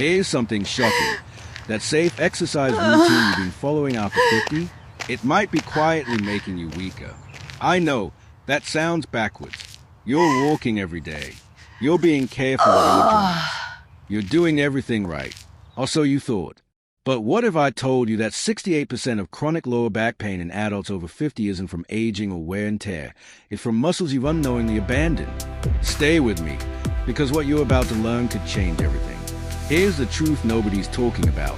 Here's something shocking. That safe exercise routine you've been following after 50, it might be quietly making you weaker. I know, that sounds backwards. You're walking every day. You're being careful with your joints. You're doing everything right. Or so you thought. But what if I told you that 68% of chronic lower back pain in adults over 50 isn't from aging or wear and tear? It's from muscles you've unknowingly abandoned. Stay with me, because what you're about to learn could change everything. Here's the truth nobody's talking about.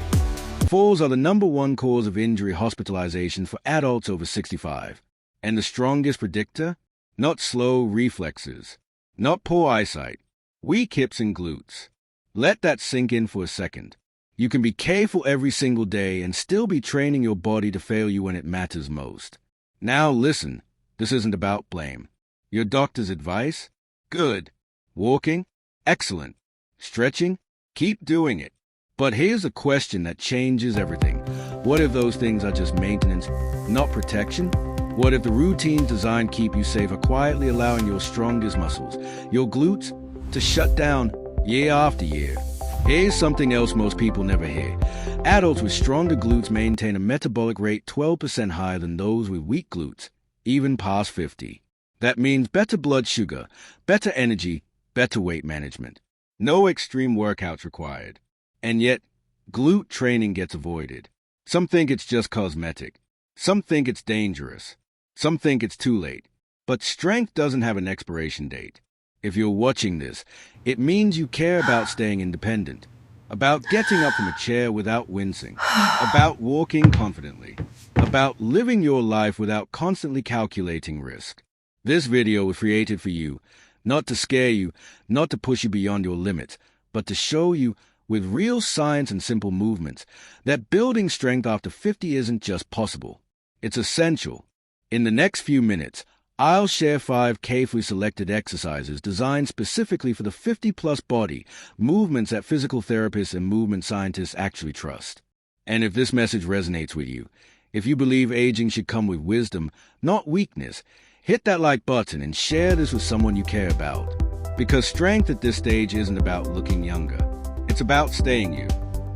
Falls are the #1 cause of injury hospitalization for adults over 65. And the strongest predictor? Not slow reflexes. Not poor eyesight. Weak hips and glutes. Let that sink in for a second. You can be careful every single day and still be training your body to fail you when it matters most. Now listen, this isn't about blame. Your doctor's advice? Good. Walking? Excellent. Stretching? Keep doing it. But here's a question that changes everything. What if those things are just maintenance, not protection? What if the routines designed to keep you safe are quietly allowing your strongest muscles, your glutes, to shut down year after year? Here's something else most people never hear. Adults with stronger glutes maintain a metabolic rate 12% higher than those with weak glutes, even past 50. That means better blood sugar, better energy, better weight management. No extreme workouts required. And yet, glute training gets avoided. Some think it's just cosmetic. Some think it's dangerous. Some think it's too late. But strength doesn't have an expiration date. If you're watching this, it means you care about staying independent, about getting up from a chair without wincing, about walking confidently, about living your life without constantly calculating risk. This video was created for you, not to scare you, not to push you beyond your limits, but to show you, with real science and simple movements, that building strength after 50 isn't just possible. It's essential. In the next few minutes, I'll share 5 carefully selected exercises designed specifically for the 50-plus body, movements that physical therapists and movement scientists actually trust. And if this message resonates with you, if you believe aging should come with wisdom, not weakness, hit that like button and share this with someone you care about. Because strength at this stage isn't about looking younger. It's about staying you.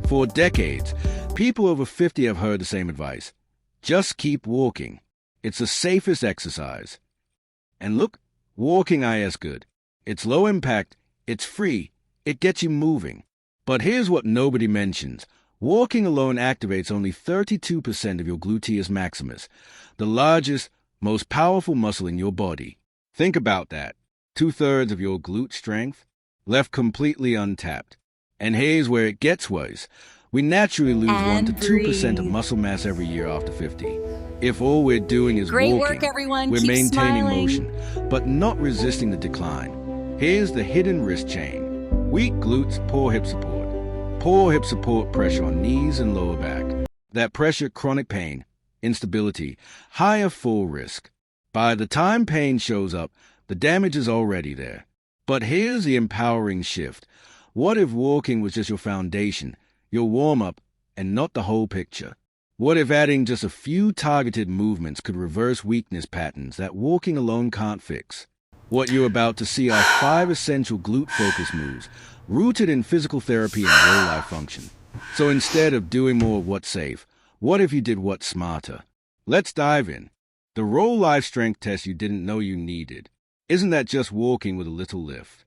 For decades, people over 50 have heard the same advice. Just keep walking. It's the safest exercise. And look, walking is good. It's low impact, it's free, it gets you moving. But here's what nobody mentions. Walking alone activates only 32% of your gluteus maximus, the largest, most powerful muscle in your body. Think about that. 2/3 of your glute strength left completely untapped. And here's where it gets worse. We naturally lose 1 to 2% of muscle mass every year after 50. If all we're doing is Great walking, work, everyone. we're Keep maintaining smiling. motion, but not resisting the decline. Here's the hidden risk chain. Weak glutes, poor hip support. Poor hip support, pressure on knees and lower back. That pressure, chronic pain, instability, higher fall risk. By the time pain shows up, the damage is already there. But here's the empowering shift. What if walking was just your foundation, your warm-up, and not the whole picture? What if adding just a few targeted movements could reverse weakness patterns that walking alone can't fix? What you're about to see are 5 essential glute focus moves, rooted in physical therapy and real-life function. So instead of doing more of what's safe, what if you did what's smarter? Let's dive in. The Roll Life Strength Test you didn't know you needed. Isn't that just walking with a little lift?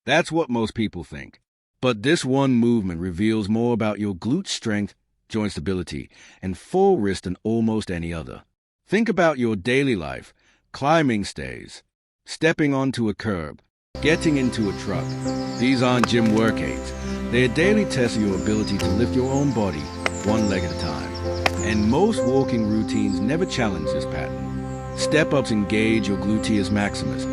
That's what most people think. But this one movement reveals more about your glute strength, joint stability, and fall risk than almost any other. Think about your daily life, climbing stairs, stepping onto a curb, getting into a truck. These aren't gym workouts. They're daily tests of your ability to lift your own body, one leg at a time. And most walking routines never challenge this pattern. Step-ups engage your gluteus maximus,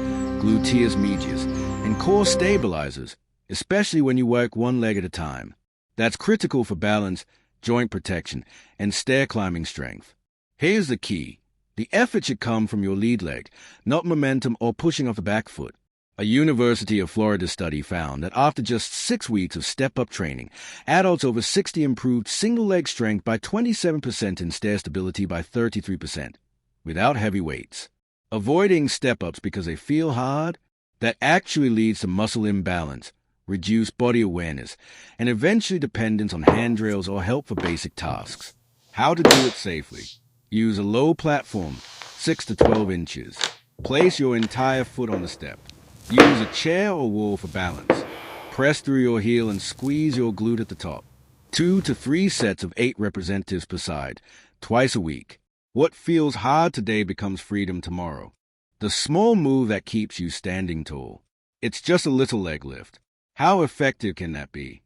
gluteus medius, and core stabilizers, especially when you work one leg at a time. That's critical for balance, joint protection, and stair climbing strength. Here's the key. The effort should come from your lead leg, not momentum or pushing off the back foot. A University of Florida study found that after just 6 weeks of step-up training, adults over 60 improved single-leg strength by 27% and stair stability by 33%, without heavy weights. Avoiding step-ups because they feel hard? That actually leads to muscle imbalance, reduced body awareness, and eventually dependence on handrails or help for basic tasks. How to do it safely. Use a low platform, 6 to 12 inches. Place your entire foot on the step. Use a chair or wall for balance. Press through your heel and squeeze your glute at the top. 2 to 3 sets of 8 representatives per side, twice a week. What feels hard today becomes freedom tomorrow. The small move that keeps you standing tall. It's just a little leg lift. How effective can that be?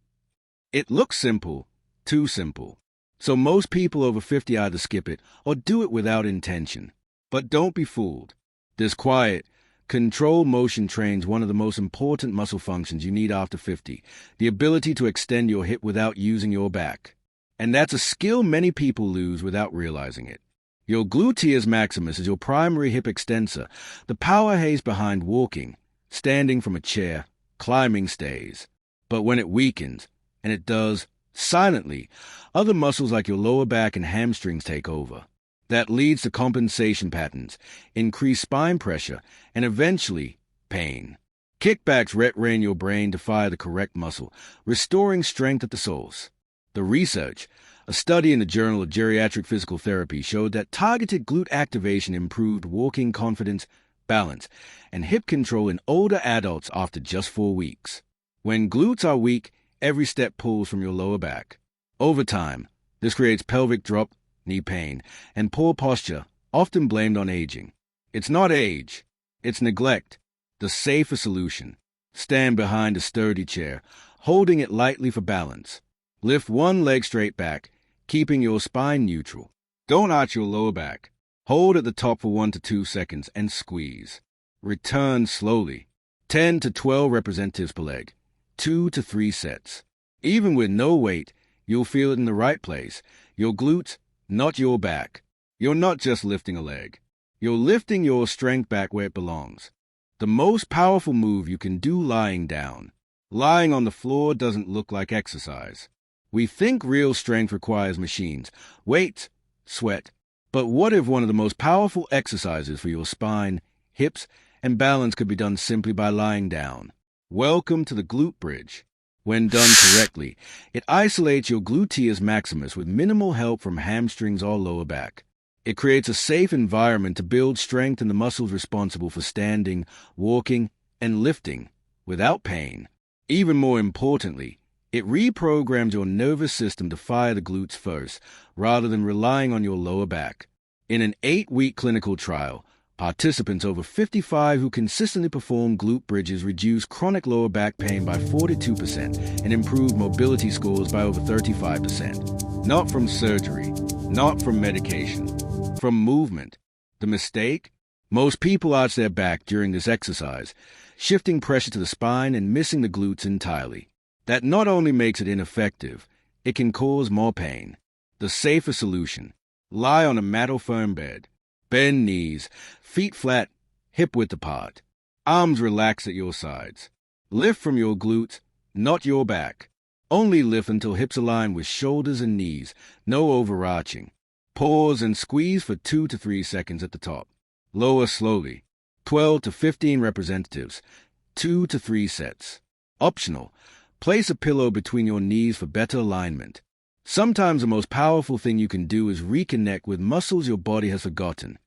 It looks simple, too simple. So most people over 50 either skip it or do it without intention. But don't be fooled. This quiet, controlled motion trains one of the most important muscle functions you need after 50, the ability to extend your hip without using your back. And that's a skill many people lose without realizing it. Your gluteus maximus is your primary hip extensor, the powerhouse behind walking, standing from a chair, climbing stays. But when it weakens, and it does, silently, other muscles like your lower back and hamstrings take over. That leads to compensation patterns, increased spine pressure, and eventually, pain. Kickbacks retrain your brain to fire the correct muscle, restoring strength at the source. The research, a study in the Journal of Geriatric Physical Therapy, showed that targeted glute activation improved walking confidence, balance, and hip control in older adults after just 4 weeks. When glutes are weak, every step pulls from your lower back. Over time, this creates pelvic drop, knee pain, and poor posture, often blamed on aging. It's not age, it's neglect. The safer solution. Stand behind a sturdy chair, holding it lightly for balance. Lift one leg straight back, keeping your spine neutral. Don't arch your lower back. Hold at the top for 1 to 2 seconds and squeeze. Return slowly. 10 to 12 representatives per leg. 2 to 3 sets. Even with no weight, you'll feel it in the right place. Your glutes, not your back. You're not just lifting a leg. You're lifting your strength back where it belongs. The most powerful move you can do lying down. Lying on the floor doesn't look like exercise. We think real strength requires machines, weights, sweat. But what if one of the most powerful exercises for your spine, hips, and balance could be done simply by lying down? Welcome to the glute bridge. When done correctly, it isolates your gluteus maximus with minimal help from hamstrings or lower back. It creates a safe environment to build strength in the muscles responsible for standing, walking, and lifting without pain. Even more importantly, it reprograms your nervous system to fire the glutes first, rather than relying on your lower back. In an 8-week clinical trial, participants over 55 who consistently performed glute bridges reduced chronic lower back pain by 42% and improved mobility scores by over 35%. Not from surgery, not from medication, from movement. The mistake? Most people arch their back during this exercise, shifting pressure to the spine and missing the glutes entirely. That not only makes it ineffective, it can cause more pain. The safer solution: lie on a mat or firm bed. Bend knees, feet flat, hip width apart. Arms relaxed at your sides. Lift from your glutes, not your back. Only lift until hips align with shoulders and knees, no overarching. Pause and squeeze for 2 to 3 seconds at the top. Lower slowly. 12 to 15 representatives, 2 to 3 sets. Optional: place a pillow between your knees for better alignment. Sometimes the most powerful thing you can do is reconnect with muscles your body has forgotten.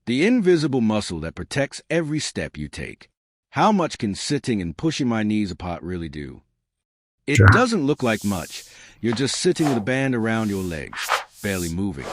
The invisible muscle that protects every step you take. How much can sitting and pushing my knees apart really do? It doesn't look like much. You're just sitting with a band around your legs, barely moving.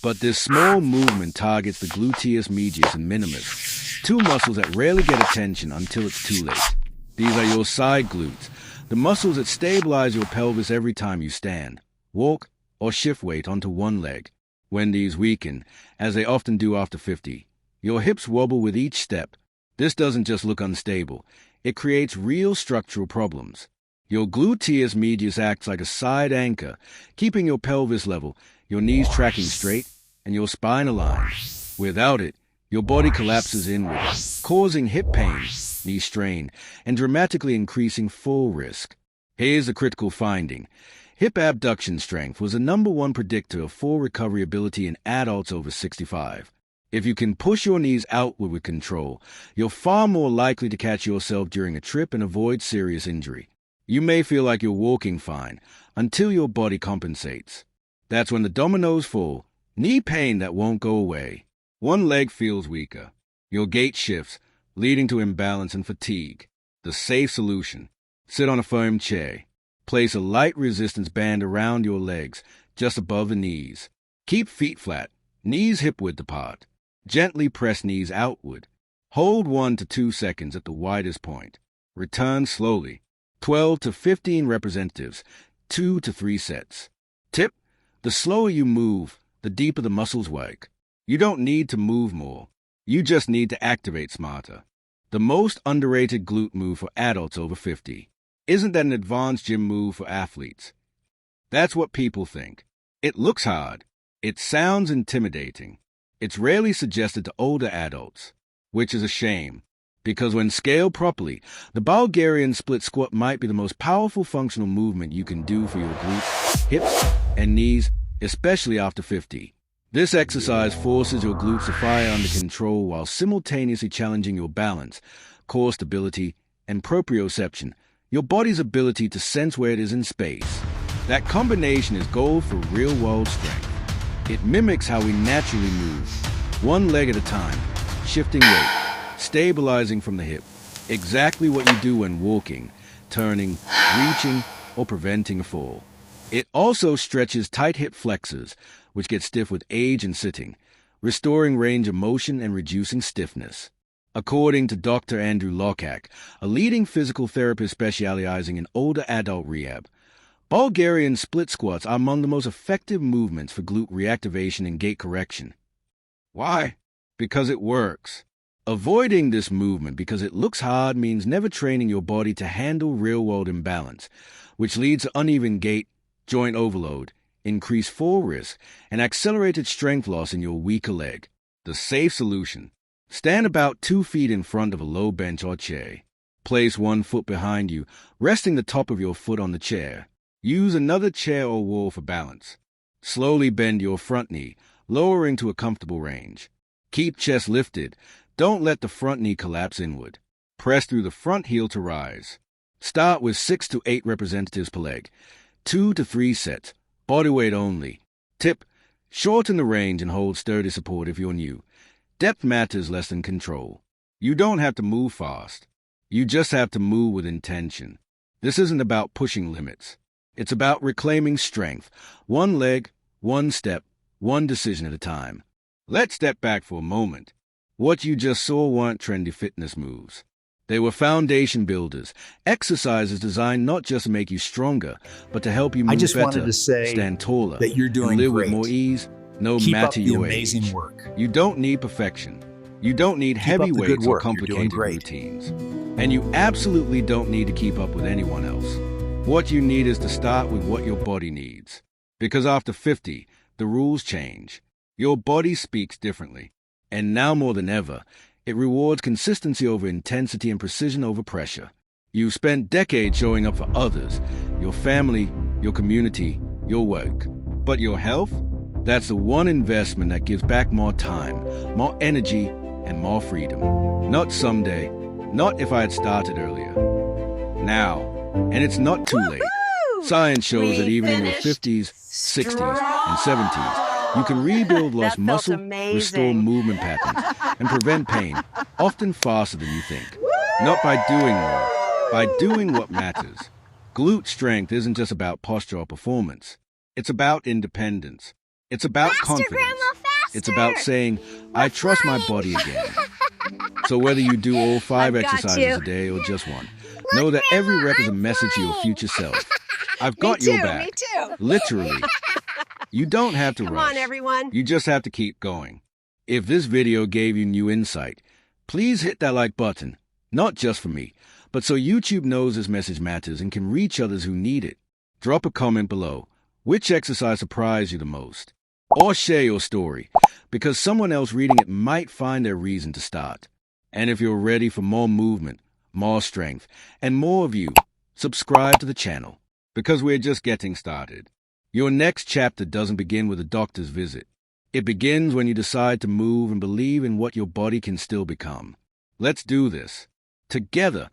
But this small movement targets the gluteus medius and minimus, 2 muscles that rarely get attention until it's too late. These are your side glutes, the muscles that stabilize your pelvis every time you stand, walk, or shift weight onto one leg. When these weaken, as they often do after 50, your hips wobble with each step. This doesn't just look unstable. It creates real structural problems. Your gluteus medius acts like a side anchor, keeping your pelvis level, your knees tracking straight, and your spine aligned. Without it, your body collapses inward, causing hip pain, knee strain, and dramatically increasing fall risk. Here's a critical finding. Hip abduction strength was the #1 predictor of fall recovery ability in adults over 65. If you can push your knees outward with control, you're far more likely to catch yourself during a trip and avoid serious injury. You may feel like you're walking fine until your body compensates. That's when the dominoes fall, knee pain that won't go away. One leg feels weaker. Your gait shifts, leading to imbalance and fatigue. The safe solution: sit on a firm chair. Place a light resistance band around your legs, just above the knees. Keep feet flat, knees hip-width apart. Gently press knees outward. Hold 1 to 2 seconds at the widest point. Return slowly. 12 to 15 representatives, 2 to 3 sets. Tip: the slower you move, the deeper the muscles work. You don't need to move more. You just need to activate smarter. The most underrated glute move for adults over 50. Isn't that an advanced gym move for athletes? That's what people think. It looks hard. It sounds intimidating. It's rarely suggested to older adults, which is a shame, because when scaled properly, the Bulgarian split squat might be the most powerful functional movement you can do for your glutes, hips, and knees, especially after 50. This exercise forces your glutes to fire under control while simultaneously challenging your balance, core stability, and proprioception, your body's ability to sense where it is in space. That combination is gold for real-world strength. It mimics how we naturally move, one leg at a time, shifting weight, stabilizing from the hip. Exactly what you do when walking, turning, reaching, or preventing a fall. It also stretches tight hip flexors, which get stiff with age and sitting, restoring range of motion and reducing stiffness. According to Dr. Andrew Lockhack, a leading physical therapist specializing in older adult rehab, Bulgarian split squats are among the most effective movements for glute reactivation and gait correction. Why? Because it works. Avoiding this movement because it looks hard means never training your body to handle real-world imbalance, which leads to uneven gait, joint overload, increased fall risk, and accelerated strength loss in your weaker leg. The safe solution: stand about 2 feet in front of a low bench or chair. Place one foot behind you, resting the top of your foot on the chair. Use another chair or wall for balance. Slowly bend your front knee, lowering to a comfortable range. Keep chest lifted. Don't let the front knee collapse inward. Press through the front heel to rise. Start with 6 to 8 representatives per leg, 2 to 3 sets, body weight only. Tip: shorten the range and hold sturdy support if you're new. Depth matters less than control. You don't have to move fast. You just have to move with intention. This isn't about pushing limits. It's about reclaiming strength, one leg, one step, one decision at a time. Let's step back for a moment. What you just saw weren't trendy fitness moves. They were foundation builders, exercises designed not just to make you stronger, but to help you move better, wanted to say stand taller, that you're doing and live great. with more ease, no Keep matter up the your amazing age. work. You don't need perfection. You don't need Keep heavy up the good weights or work. You're doing complicated great. routines. And you absolutely don't need to keep up with anyone else. What you need is to start with what your body needs. Because after 50, the rules change. Your body speaks differently. And now more than ever, it rewards consistency over intensity and precision over pressure. You've spent decades showing up for others, your family, your community, your work. But your health? That's the one investment that gives back more time, more energy, and more freedom. Not someday, not if I had started earlier. Now, and it's not too late. Science shows that even in your 50s, 60s, and 70s, you can rebuild lost muscle, restore movement patterns, and prevent pain, often faster than you think. Not by doing more, by doing what matters. Glute strength isn't just about posture or performance. It's about independence. It's about confidence. Grandma, faster! It's about saying, I trust my body again. So whether you do all 5 I've got exercises you. a day or just one, know that every rep is a message to your future self. I've got your back. Me too. Literally. You don't have to Come rush. on, everyone. You just have to keep going. If this video gave you new insight, please hit that like button, not just for me, but so YouTube knows this message matters and can reach others who need it. Drop a comment below. Which exercise surprised you the most? Or share your story, because someone else reading it might find their reason to start. And if you're ready for more movement, more strength, and more of you, subscribe to the channel, because we're just getting started. Your next chapter doesn't begin with a doctor's visit. It begins when you decide to move and believe in what your body can still become. Let's do this. Together.